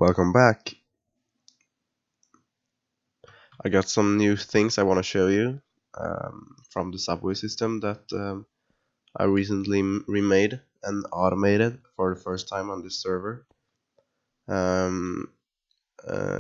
Welcome back. I got some new things I want to show you from the subway system that I recently remade and automated for the first time on this server. Um,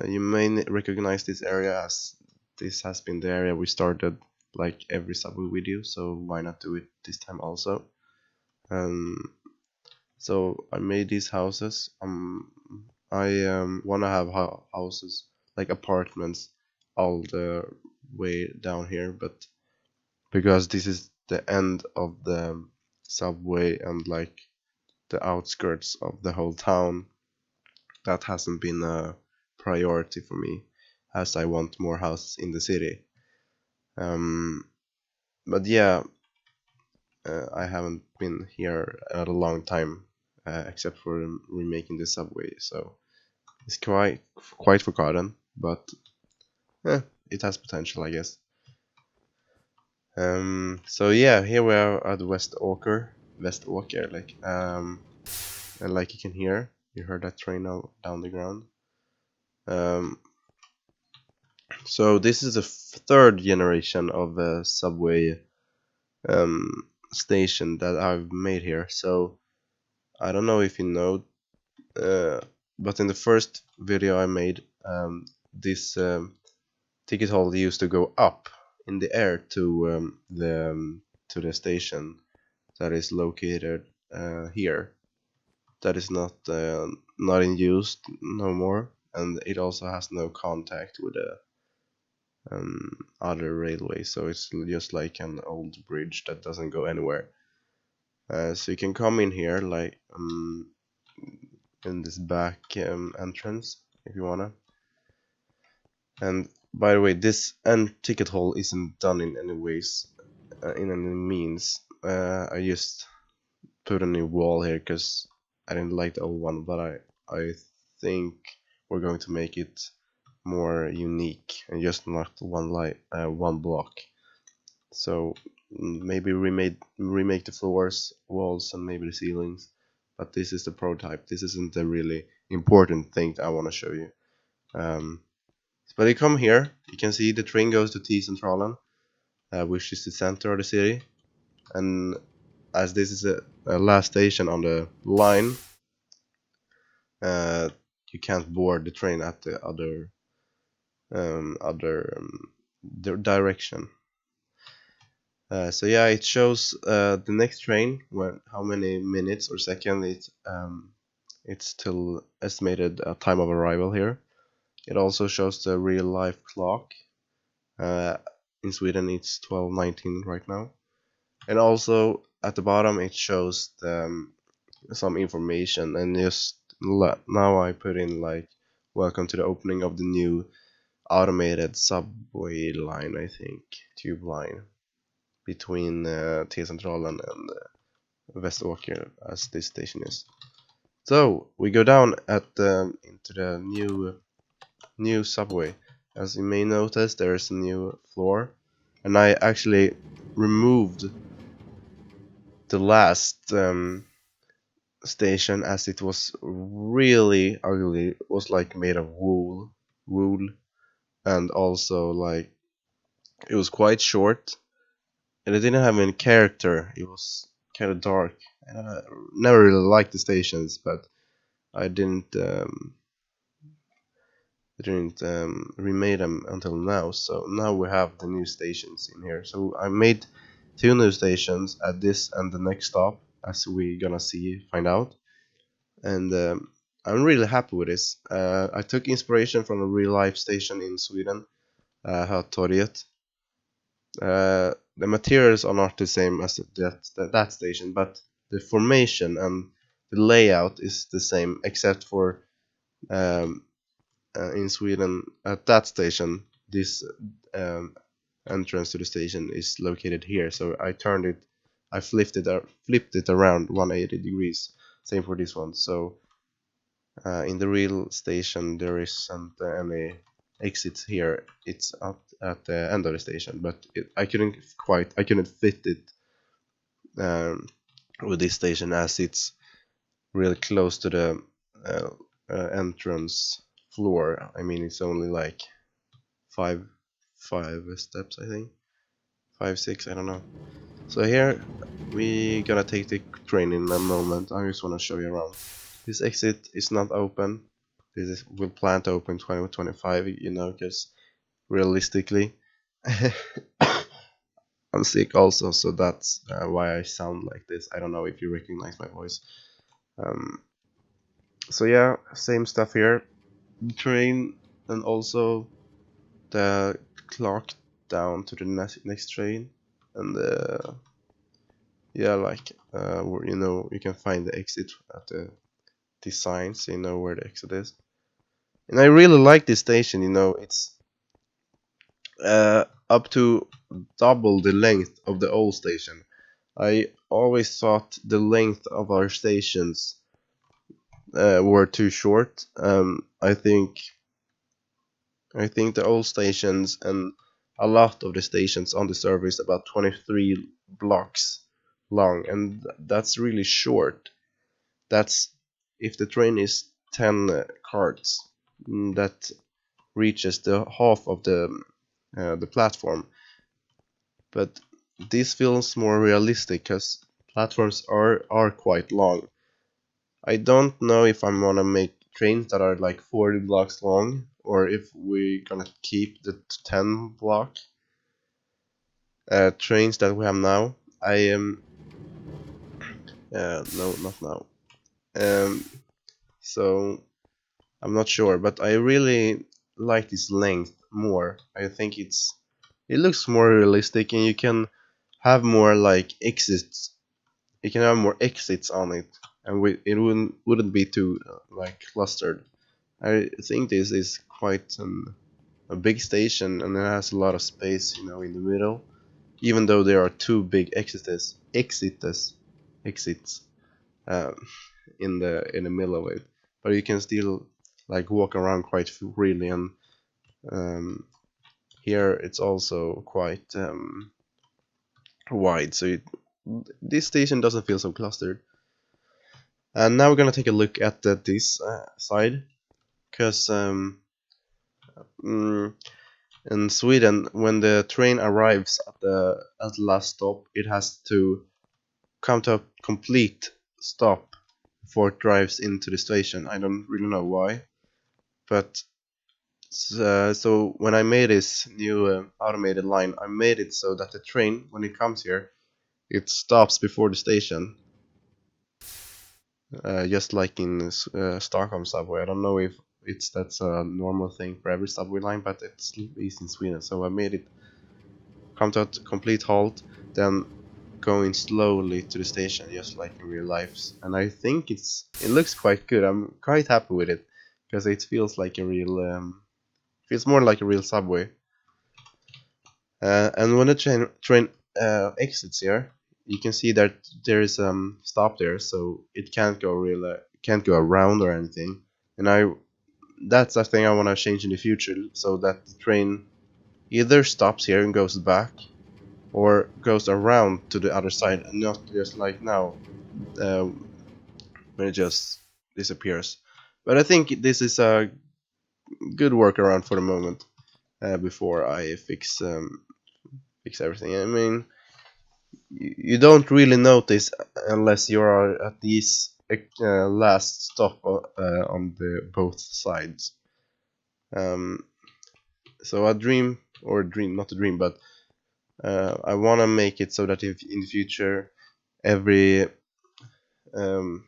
you may recognize this area as this has been the area we started like every subway video, so why not do it this time also? So I made these houses. I want to have houses like apartments all the way down here, but because this is the end of the subway and like the outskirts of the whole town, that hasn't been a priority for me, as I want more houses in the city. But yeah, I haven't been here at a long time, except for remaking the subway, so it's quite forgotten, but it has potential, I guess. So yeah, here we are at West Åker, and like you can hear, you heard that train now down the ground. So this is the third generation of a subway station that I've made here. So I don't know if you know, but in the first video I made, this ticket hall used to go up in the air to the station that is located here. That is not in use no more, and it also has no contact with the other railway, so it's just like an old bridge that doesn't go anywhere. So you can come in here like in this back entrance if you wanna. And by the way, this ticket hall isn't done in any ways, in any means. I just put a new wall here because I didn't like the old one, but I think we're going to make it more unique and just not one block. So maybe remake the floors, walls, and maybe the ceilings. But this is the prototype. This isn't the really important thing that I want to show you. But you come here, you can see the train goes to Stadsholm, which is the center of the city. And as this is a last station on the line, you can't board the train at the other direction. So yeah, it shows the next train, how many minutes or seconds it's till estimated time of arrival here. It also shows the real life clock. In Sweden it's 12:19 right now, and also at the bottom it shows some information, and just now I put in like welcome to the opening of the new automated subway line, I think, tube line between T-centralen and Västeråker, as this station is. So we go down into the new subway. As you may notice, there is a new floor, and I actually removed the last station as it was really ugly. It was like made of wool, and also like it was quite short, and it didn't have any character. It was kind of dark, and I never really liked the stations, but I didn't remade them until now. So now we have the new stations in here. So I made 2 new stations at this and the next stop, as we gonna find out. And I'm really happy with this. I took inspiration from a real life station in Sweden, Hötorget. The materials are not the same as that station, but the formation and the layout is the same, except for in Sweden at that station this entrance to the station is located here, so I flipped it around 180 degrees. Same for this one. So in the real station there isn't any exits here. It's up at the end of the station, but I couldn't fit it with this station, as it's really close to the entrance floor. I mean, it's only like five steps, I think. 5, 6, I don't know. So here we gonna take the train in a moment. I just wanna show you around. This exit is not open. This is will plan to open 2025. You know, because realistically, I'm sick also, so that's why I sound like this. I don't know if you recognize my voice. Um, so yeah, same stuff here. The train and also the clock down to the next train, and yeah, like you know, you can find the exit at the design, so you know where the exit is. And I really like this station. You know, it's up to double the length of the old station. I always thought the length of our stations were too short. I think the old stations and a lot of the stations on the service about 23 blocks long, and that's really short. That's if the train is 10 carts, that reaches the half of the platform. But this feels more realistic because platforms are quite long. I don't know if I'm gonna make trains that are like 40 blocks long or if we're gonna keep the 10 block trains that we have now. I am no, not now. Um, so I'm not sure, but I really like this length more. I think it looks more realistic, and you can have more like exits. You can have more exits on it, and it wouldn't be too like clustered. I think this is quite a big station, and it has a lot of space, you know, in the middle. Even though there are two big exits um, in the middle of it, but you can still like walk around quite freely. And um, here it's also quite wide, so this station doesn't feel so clustered. And now we're gonna take a look at this side, because mm, in Sweden, when the train arrives at the last stop, it has to come to a complete stop before it drives into the station. I don't really know why, but so when I made this new automated line, I made it so that the train, when it comes here, it stops before the station, just like in Stockholm subway. I don't know if that's a normal thing for every subway line, but it's at least in Sweden. So I made it come to a complete halt, then going slowly to the station, just like in real life. And I think it looks quite good. I'm quite happy with it because it feels like a real feels more like a real subway. And when the train exits here, you can see that there is stop there, so it can't go around or anything. And that's a thing I want to change in the future, so that the train either stops here and goes back, or goes around to the other side, and not just like now, when it just disappears. But I think this is a good workaround for the moment, before I fix everything. I mean, you don't really notice unless you are at this last stop on the both sides. Um, so a dream, or a dream, not a dream, but I want to make it so that if in the future every um,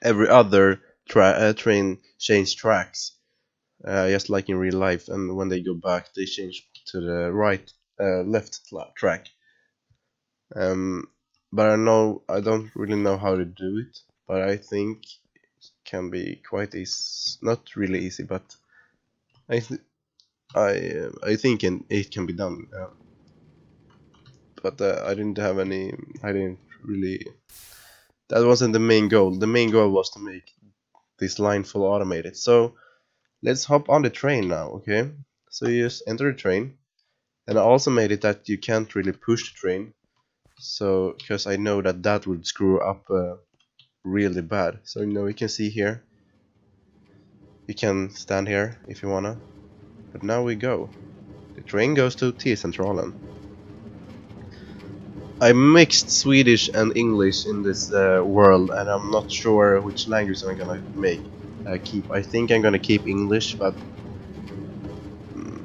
every other train change tracks, just like in real life, and when they go back they change to the left track. Um, but I don't really know how to do it, but I think it can be quite easy. Not really easy, but I th I think it can be done. But I didn't really. That wasn't the main goal. The main goal was to make this line full automated. So let's hop on the train now, okay? So you just enter the train, and I also made it that you can't really push the train. So because I know that would screw up really bad. So you can see here, you can stand here if you wanna. But now we go. The train goes to T-Centralen. I mixed Swedish and English in this world, and I'm not sure which language I'm gonna keep. I think I'm gonna keep English, but mm,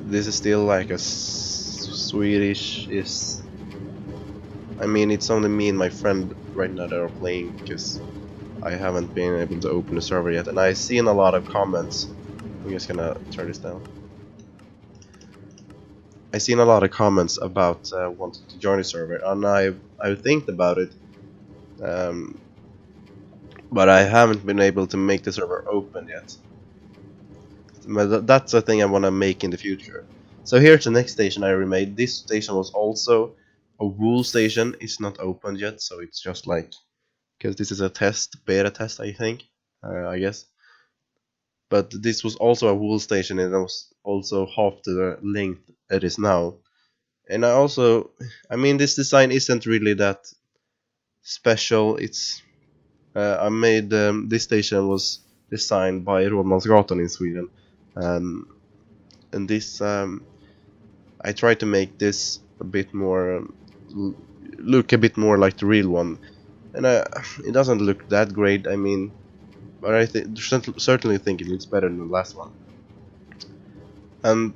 this is still like a Swedish is. I mean, it's only me and my friend right now that are playing because I haven't been able to open the server yet, and I've seen a lot of comments. I'm just gonna turn this down. I've seen a lot of comments about wanting to join the server, and I've think about it, um, but I haven't been able to make the server open yet. But that's a thing I want to make in the future. So here's the next station I remade. This station was also a wool station. It's not opened yet, so it's just like, because this is a beta test, I think, I guess. But this was also a wool station, and it was also half the length it is now. And I mean, this design isn't really that special. It's I made this station was designed by Rådmansgatan in Sweden, um, and this I tried to make this a bit more look a bit more like the real one, and it doesn't look that great. I mean, but I certainly think it looks better than the last one, and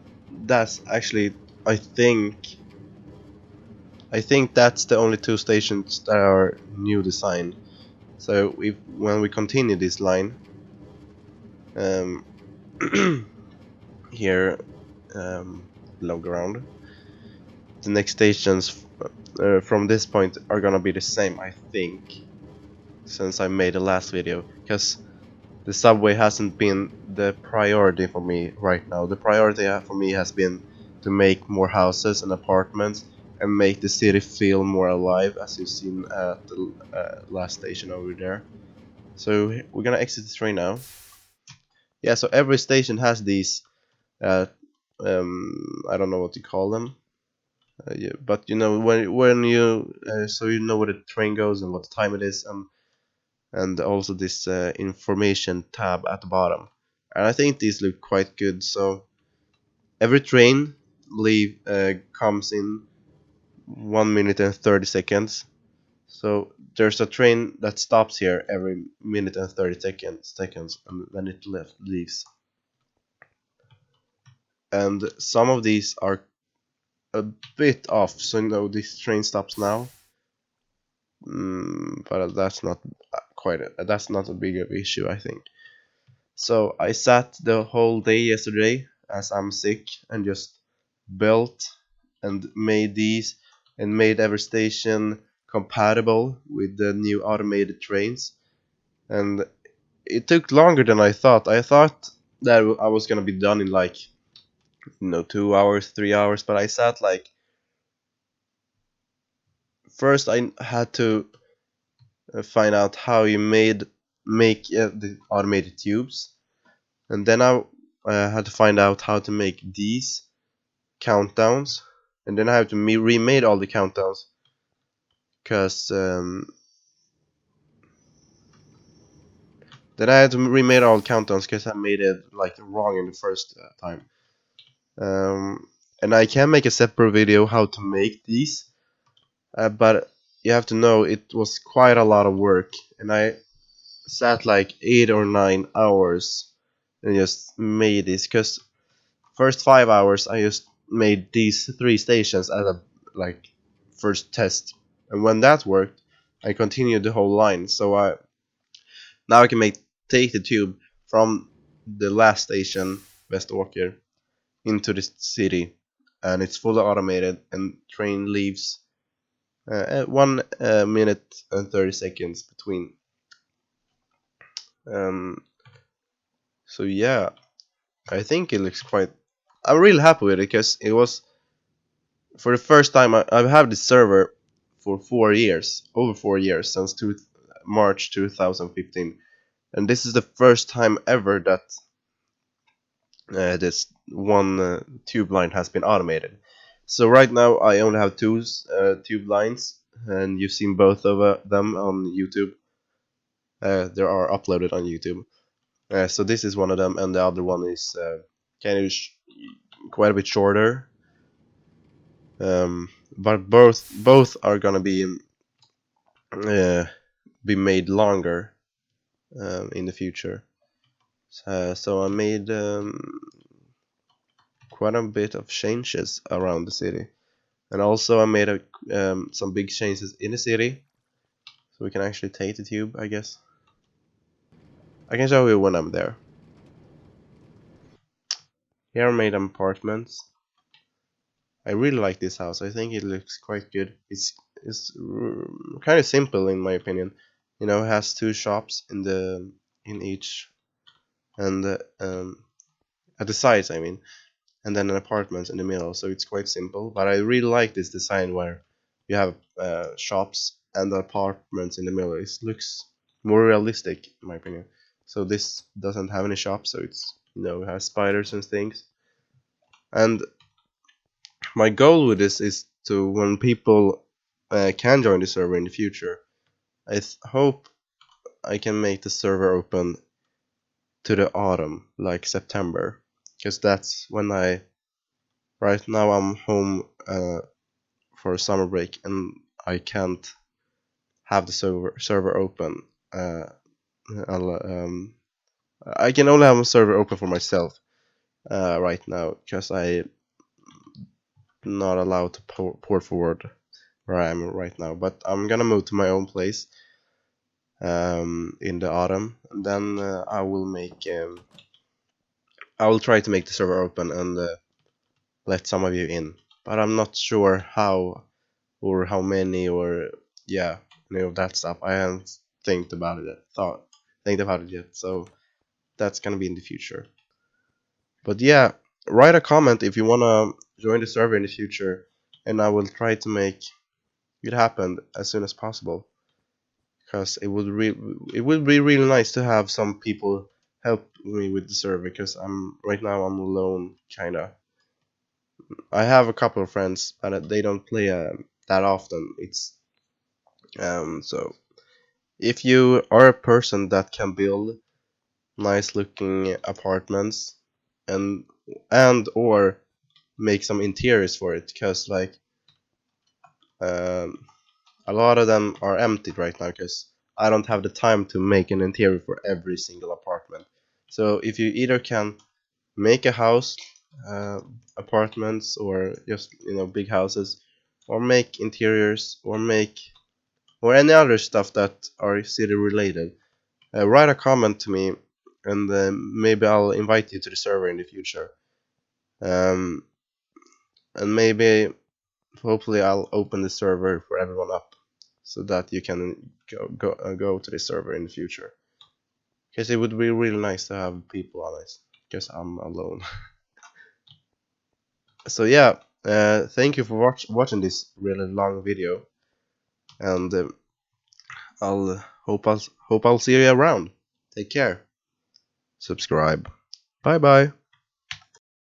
that's actually I think that's the only two stations that are new design. So when we continue this line, um, here below ground, the next stations from this point are gonna be the same, I think, since I made the last video, because the subway hasn't been the priority for me right now. The priority for me has been to make more houses and apartments and make the city feel more alive, as you've seen at the last station over there. So we're gonna exit the train now. Yeah, so every station has these uh, I don't know what you call them, yeah, but you know when you so you know where the train goes and what time it is, and also this information tab at the bottom. And I think these look quite good. So every train comes in 1 minute and 30 seconds. So there's a train that stops here every minute and 30 seconds, and then it leaves. And some of these are a bit off. So this train stops now, but that's not that's not a big of issue, I think. So I sat the whole day yesterday as I'm sick and just built and made these and made every station compatible with the new automated trains. And it took longer than I thought. I thought that I was gonna be done in like 2 hours, 3 hours, but I sat like first I had to find out how you make the automated tubes, and then I had to find out how to make these countdowns, and then I have to remade all the countdowns because then I had to remade all countdowns because I made it like wrong in the first time. And I can make a separate video how to make these, but you have to know it was quite a lot of work, and I sat like 8 or 9 hours and just made this because first 5 hours I just made these three stations as a like first test, and when that worked I continued the whole line. So now I can take the tube from the last station Västeråker into the city, and it's fully automated, and train leaves at 1 minute and 30 seconds between. um, so yeah, I think it looks quite. I'm really happy with it because it was for the first time I've had this server for 4 years, over 4 years, since March 2015, and this is the first time ever that this one tube line has been automated. So right now I only have two tube lines, and you've seen both of them on YouTube. There are uploaded on YouTube. So this is one of them, and the other one is kind of quite a bit shorter. But both are gonna uh, be made longer in the future. So I made quite a bit of changes around the city, and also I made some big changes in the city. So we can actually take the tube, I guess. I can show you when I'm there. Here I made apartments. I really like this house. I think it looks quite good. It's kind of simple in my opinion. You know, it has two shops in each, and at the sides, I mean, and then an apartment in the middle. So it's quite simple. But I really like this design where you have shops and the apartments in the middle. It looks more realistic in my opinion. So this doesn't have any shops, so it's, you know, it has spiders and things. And my goal with this is to, when people can join the server in the future, I hope I can make the server open to the autumn, like September, because that's when right now I'm home for a summer break, and I can't have the server open. I can only have a server open for myself right now, because I'm not allowed to port forward where I am right now. But I'm gonna move to my own place in the autumn, and then I will try to make the server open and let some of you in. But I'm not sure how or how many, or yeah, any of that stuff. I haven't think about it yet. So that's gonna be in the future. But yeah, write a comment if you wanna join the server in the future, and I will try to make it happen as soon as possible. Because it would be really nice to have some people help me with the server. Because right now I'm alone, kinda. I have a couple of friends, but they don't play that often. It's so if you are a person that can build nice looking apartments and or make some interiors for it, because like um, a lot of them are empty right now because I don't have the time to make an interior for every single apartment. So if you either can make a house, uh, apartments, or just, you know, big houses, or make interiors, or any other stuff that are city related, write a comment to me, and maybe I'll invite you to the server in the future. Um, and maybe, hopefully, I'll open the server for everyone up, so that you can go to the server in the future. Because it would be really nice to have people on it, because I'm alone. So yeah, thank you for watching this really long video, and hope I'll see you around. Take care. Subscribe. Bye bye.